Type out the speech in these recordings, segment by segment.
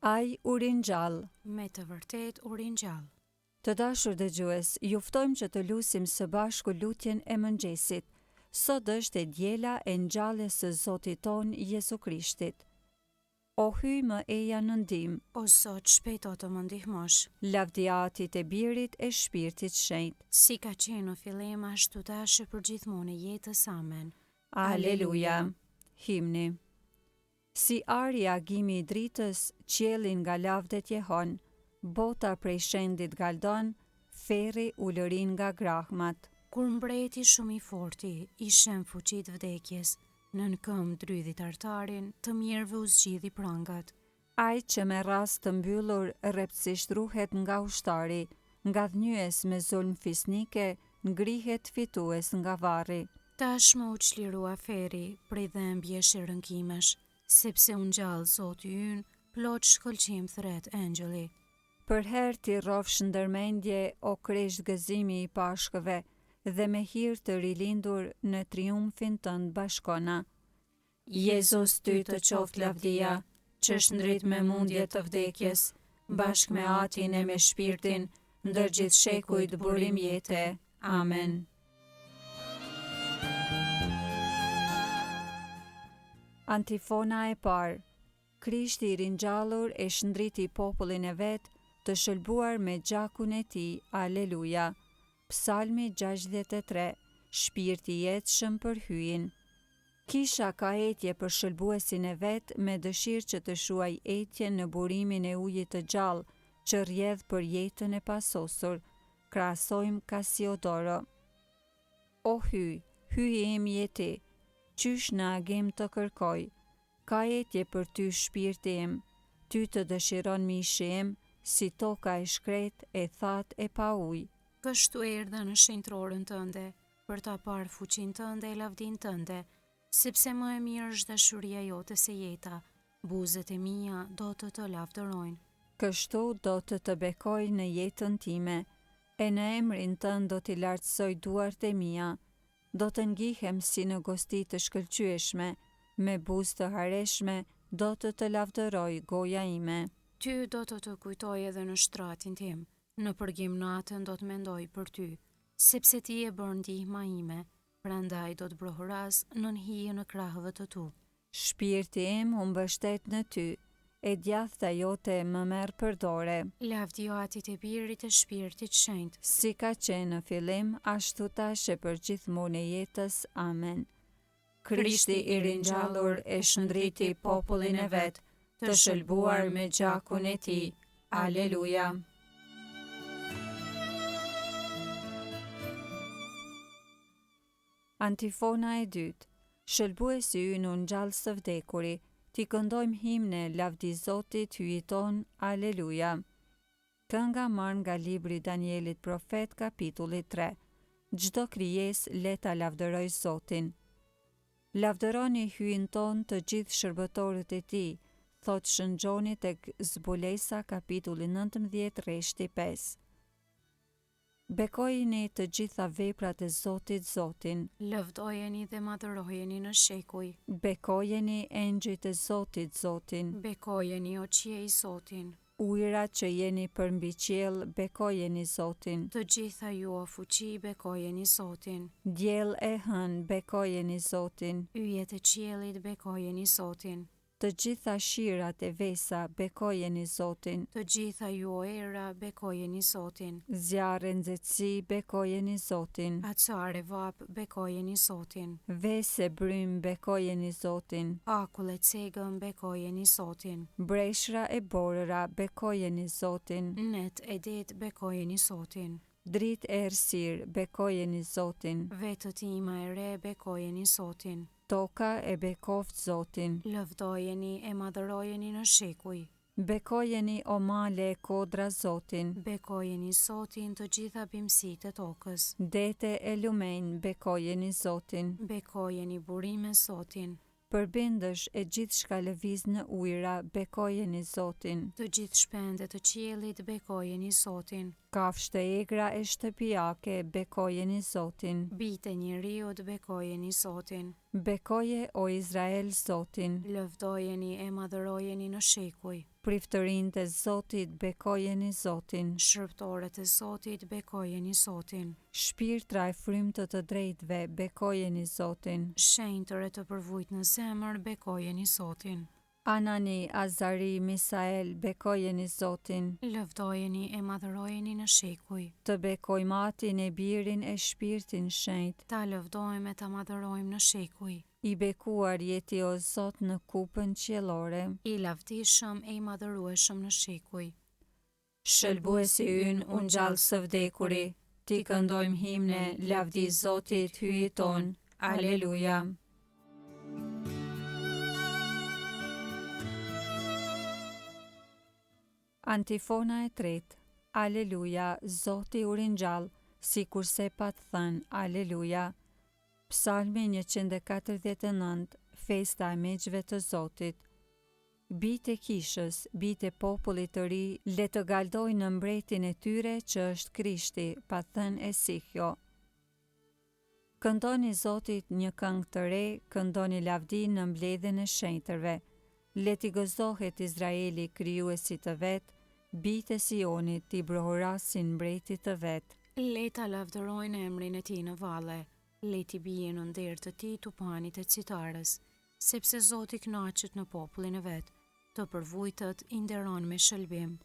Ai u ringjall. Me të vërtet u ringjall. Të dashur dëgjues, ju ftojmë që të lusim së bashku lutjen e mëngjesit. Sot është e diela e ngjalljes së Zotit ton Jezu Krishtit. O hyj më eja në ndihmë, O Zot, shpejto të më ndihmosh. lavdia Atit e Birit e Shpirtit Shenjtë. Si ka qenë në fillim, ashtu tash e përgjithmonë e jetës. Amen. Aleluja. Himni. Si ari agimi i dritës, qiellin nga lavdet jehon, bota prej shendit galdon, ferri ulërin nga grahmat. Kur mbreti shumë i forti, i shem fuqit vdekjes, nën këmbë drydhit artarin, të mirëve u zgjidhi prangat. Ai që me rast të mbyllur rreptësisht ruhet nga ushtari, nga dhnyes me zulm fisnike, ngrihet fitues nga varri. Tashmë u çlirua feri prej dhembjesh e rënkimesh, sepse u ngjall Zoti ynë, plot shkëlqim thret engjëlli. Për herë ti rrofsh ndërmendje o krisht gëzimi i pashkëve, dhe me hir të rilindur në triumfin tënd bashkona. Jezus ty të qoftë lavdia, që shndrit me mundje të vdekjes, bashkë me Atin e me Shpirtin, ndër gjithë shekujt burim jete. Amen. Antifona e parë. Krishti i ringjallur e shndriti popullin e vet, të shëlbuar me gjakun e tij. Aleluja. Psalmi 63. Shpirti i jetshëm për hyjin. Kisha ka etje për shëlbuesin e vet, me dëshirë që të shuaj etje në burimin e ujit të gjallë, që rrjedh për jetën e pasosur. Krahasojmë Kasiodoro. O hyj, hyje im jeti, qysh në agim të kërkoj. Ka etje për ty shpirti im, ty të dëshiron mishi im, si toka e shkret, e that e pa ujë. Kështu erdha në shenjtrorën tënde, për ta parë fuqinë tënde e lavdin tënde, sepse më e mirë është dashuria jote se jeta, buzët e mia do të lavdërojnë. Kështu do të bekoj në jetën time, e në emrin tënd do t'i lartësoj duart e mia, do të ngihem si në gosti të shkëlqyeshme, me buzë të hareshme do të lavdëroj goja ime. Ty do të kujtoj edhe në shtratin tim, në përgjim natën do të mendoj për ty, sepse ti e bën ndihma ime, prandaj do të brohoras nën hije në krahëve të tu. Shpirti im u mbështet në ty, e djathta jote më merr për dore. Lavdio Atit e Birit e Shpirtit Shenjtë, Si ka qenë në fillim, ashtu tash e përgjithmonë e jetës. Amen. Krishti i ringjallur e shndriti popullin e vet, të shëlbuar me gjakun e tij. Aleluja. Antifona e dytë. Shëlbuesi ynë u ngjall së vdekuri, ti këndojmë himne lavdi Zotit hyjit ton. Aleluja. Kënga marrë nga libri Danielit profet, kapitulli 3. Çdo krijesë le ta lavdëroj Zotin. Lavdëroni hyjin ton të gjithë shërbëtorët e tij, thot shëngjoni tek Zbulesa kapitulli 19 rreshti 5. Bekojeni të gjitha veprat e Zotit Zotin. Lëvdojeni dhe madhërojeni në shekuj. Bekojeni engjëjt e Zotit Zotin. Bekojeni o qiej Zotin. Ujërat që jeni për mbi qiell, bekojeni Zotin. Të gjitha ju o fuqi, bekojeni Zotin. Diell e hën, bekojeni Zotin. Yjet e qiellit, bekojeni Zotin. Të gjitha shirat e vesa, bekojeni Zotin. Të gjitha ju o era, bekojeni Zotin. Zjarre nxehtësi, bekojeni Zotin. Acare vap, bekojeni Zotin. Vese brym, bekojeni Zotin. Akull e cegëm, bekojeni Zotin. Breshra e borëra, bekojeni Zotin. Net e det, bekojeni Zotin. Dritë e errësirë, bekojeni Zotin. Vetët ima e re, bekojeni Zotin. Toka e bekoft Zotin. Lëvdojeni e madhërojeni në shekuj. Bekojeni o male e kodra Zotin. Bekojeni Zotin të gjitha bimësitë e tokës. Dete e lumenj, bekojeni Zotin. Bekojeni burime Zotin. Përbindësh e gjithë shka lëviz në ujra, bekojeni Zotin. Të gjithë shpendet të qiellit, bekojeni Zotin. Kafshë të egra e shtëpiake, bekojeni Zotin. Bitë e njeriut, bekojeni Zotin. Bekoje o Izrael Zotin, Lëvdojeni e madhërojeni në shekuj. priftërinë e Zotit bekojeni Zotin, Shërptorët e Zotit bekojeni Zotin. shpirtra e frymtë të drejtëve bekojeni Zotin, Shenjtër e të përvujt në zemër bekojeni Zotin. Anani, Azari, Misael bekojeni Zotin, Lëvdojeni e madhërojeni në shekuj. të bekoj matin e birin e shpirtin shenjt, Ta lëvdojmë e ta madhërojmë në shekuj. i bekuar jeti o Zot në kupën qiellore, I lavdishëm e i madhërueshëm në shekuj. shëlbuesi ynë unë gjallë së vdekuri, ti këndojmë himne, lavdi Zotit hyjit ton, Aleluja. Antifona e tretë. Aleluja, Zoti u ringjall, sikurse pat thënë, Aleluja. Psalmi 149, festa e megjve të Zotit. Bijtë e kishës, bijtë e popullit të ri, le të galdojnë në mbretin e tyre që është Krishti, pa thënë Esikjo. Këndoni Zotit një këngë të re, këndoni lavdi në mbledhjen e shenjtërve. Le t'i gëzohet Izraeli krijuesi të vet, bijtë e Sionit t'i brohorasin mbretit të vet. Le ta lavdërojnë emrin e tij në valle. Le t'i bien në nder të tij tupanit e citarës, sepse Zoti kënaqet në popullin e vet. Të përvujtët i nderon me shëlbim.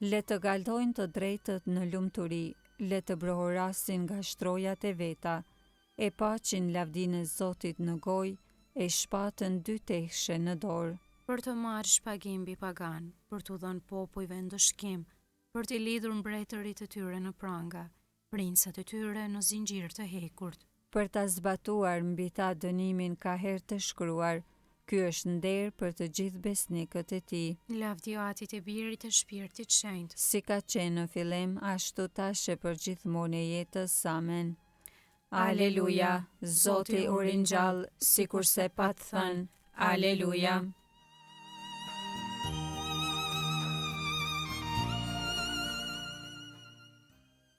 Le të galdojnë të drejtët në lumturi, le të brohorasin nga shtrojat e veta, e paqin lavdinë e Zotit në gojë, e shpatën dy tehshe në dorë. Për të marrë shpagim mbi pagan, për t'u dhënë popujve ndëshkim, për t'i lidhur mbretërit e tyre në pranga, princat e tyre në zinxhir të hekurt. Për ta zbatuar mbi ta dënimin ka herë të shkruar, ky është nder për të gjithë besnikët e tij. Lavdi Atit e Birit e Shpirtit Shenjtë. Si ka qenë në fillim, ashtu tash e për gjithmonë e jetës. Amen. Aleluja, Zoti u ringjall, sikurse pat thënë, Aleluja.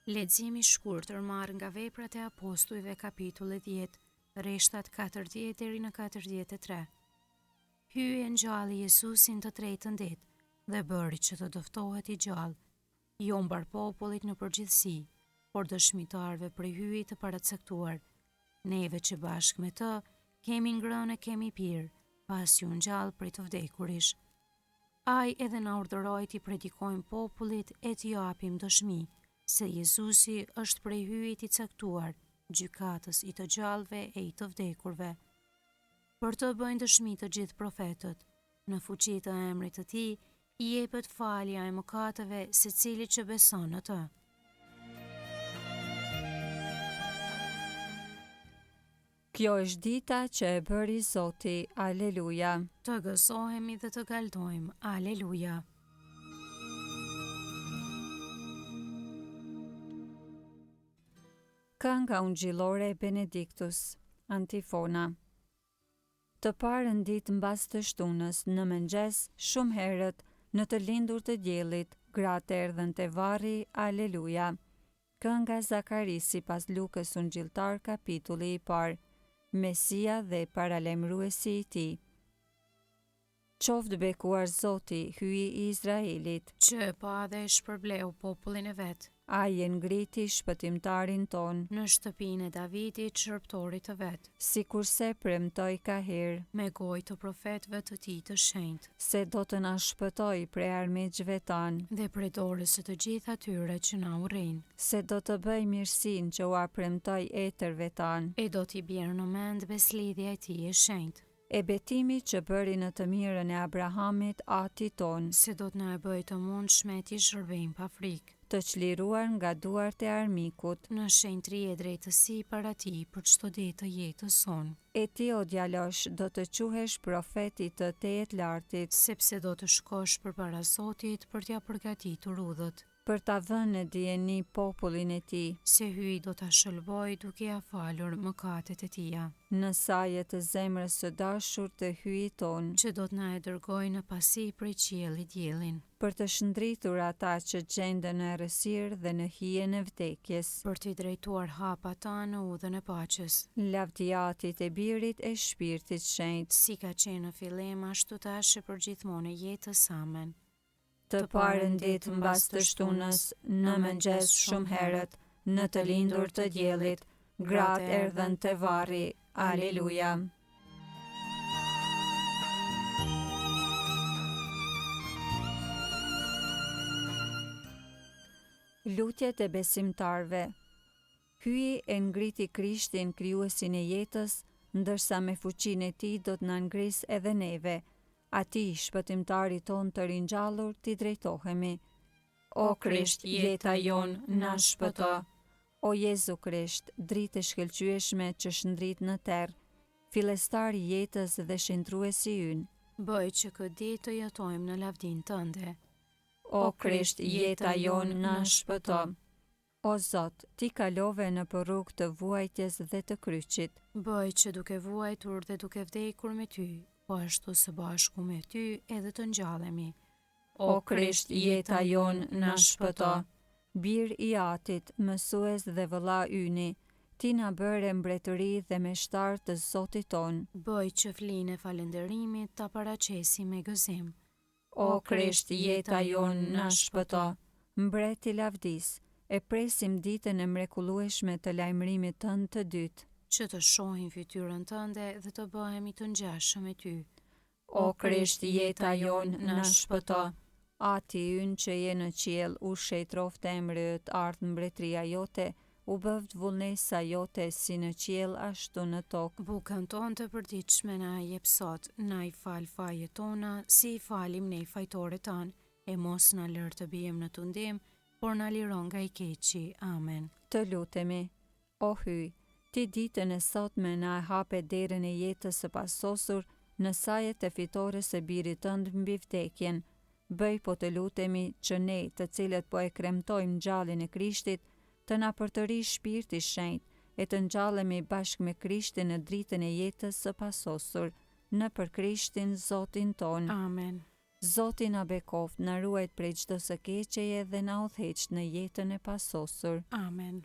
Leximi i shkurtër marrë nga Veprat e Apostujve kapitulli 10, rreshtat 40 deri në 43. Hyi ngjalli Jezusin të tretën ditë dhe bëri që të dëftohet i gjallë, jo mbar popullit në përgjithësi, por dëshmitarve për hyjit të paracaktuar. Neve që bashkë me të kemi ngrënë e kemi pirë, pasi u ngjall prej të vdekurish. Ai edhe na urdhëroi t'i predikojmë popullit e t'i japim dëshmi se Jezusi është prej hyjit i caktuar, gjykatës i të gjallëve e i të vdekurve. Për të bëjnë dëshmi të gjithë profetët, në fuqi të emrit të tij i jepet falja e mëkateve secilit që beson në të. Kjo është dita që e bëri Zoti, Aleluja. Të gëzohemi dhe të galdojmë, Aleluja. Kënga ungjillore e Benediktus, antifona. Të parën ditë mbas të shtunës, në mëngjes, shumë herët, në të lindur të diellit, gratë erdhën te varri, Aleluja. Kënga Zakarisi pas Lukës ungjilltar kapitulli i parë, Mesia dhe paralajmëruesi i tij. Qoftë bekuar Zoti, hyi i Izraelit, Që e pa dhe e shpërbleu popullin e vet, ai e ngriti shpëtimtarin ton, në shtëpinë e Davidit, shërptorit të vet, sikurse premtoi ka herë, me gojë të profetëve të tij të shenjtë, se do të na shpëtoj prej armiqve tanë, dhe prej dorës së të gjithë atyre që na urrin, se do të bëj mirësinë që ua premtoi etërve tanë, e do t'i bjerë në mend beslidhja e tij e shenjtë, e betimi që bëri në të mirën e Abrahamit ati ton, se do të na e bëj të mundshme ti shërbejm pa frikë, të çliruar nga duart e armikut, në shenjtëri e drejtësi para tij për çdo ditë të jetës sonë, e ti o djalosh do të quhesh profeti të Tejet Lartit, sepse do të shkosh përpara Zotit për t'ia përgatitur udhët. për ta dhënë në dijeni popullin e tij. Se hyj do ta shëlboj duke ia falur mëkatet e tia, Në sajet të zemrës së dashur të hyjit ton, që do të na e dërgoj në pasi prej qiellit diellin, për të shndritur ata që gjenden në errësirë dhe në hijen e vdekjes. për t'i drejtuar hapat tanë në udhën e paqes, Lavdiatit e Birit e Shpirtit Shenjtë, si ka qenë në fillim ashtu tash e përgjithmonë e jetës. Amen. të parën ditë mbas të shtunës, në mëngjes shumë herët, në të lindur të diellit, gratë erdhën te varri. Aleluja. Lutjet e besimtarve. Hyi e ngriti Krishtin, krijuesin e jetës, ndërsa me fuqinë e tij do të na ngrisë edhe neve, atij shpëtimtarit ton të ringjallur, t'i drejtohemi. O Krisht, jeta jon, na shpëto. O Jezu Krisht, dritë e shkëlqyeshme që shndrit në terr, fillestari i jetës dhe shndruesi ynë. Bëj që këtë ditë të jetojmë në lavdinë tënde. O Krisht, jeta jon, na shpëto. O Zot, ti kalove në rrugë të vuajtjes dhe të kryqit. Bëj që duke vuajtur dhe duke vdekur me ty, po ashtu së bashku me ty edhe të ngjallemi. O Krisht, jeta jon, na shpëto. Bir i Atit, mësues dhe vëlla yni, ti na bëre mbretëri dhe meshtar të Zotit ton. Bëj që flinë e falënderimit ta paraqesi me gëzim. O Krisht, jeta jon, na shpëto. Mbret i lavdis, e presim ditën e mrekullueshme të lajmërimit tënd të dytë. Që të shohim fytyrën tënde dhe të bëhemi të ngjashëm me ty. O Krisht, jeta jon, na shpëto. Ati ynë që je në qiell, u shejtroft emri yt, ardh mbretëria jote, u bëvt vullnesa jote si në qiell ashtu në tokë. Bukën tonë të përditshme na jep sot, na i fal fajet tona, si i falim ne fajtorët tanë, e mos na lër të bijem në tundim, por na liron nga i keqi. Amen. Të lutemi. O hyj, ti ditën e sotme na e hape derën e jetës së pasosur në sajet e fitores së birit tënd mbi vdekjen. Bëj, po të lutemi, që ne, të cilët po e kremtojmë ngjalljen e Krishtit, të na përtërish Shpirti i Shenjtë e të ngjallemi bashkë me Krishtin në dritën e jetës së pasosur, në për Krishtin Zotin ton. Amen. Zoti na bekoft, na ruajt prej çdo së keqeje dhe na udhëheq në jetën e pasosur. Amen.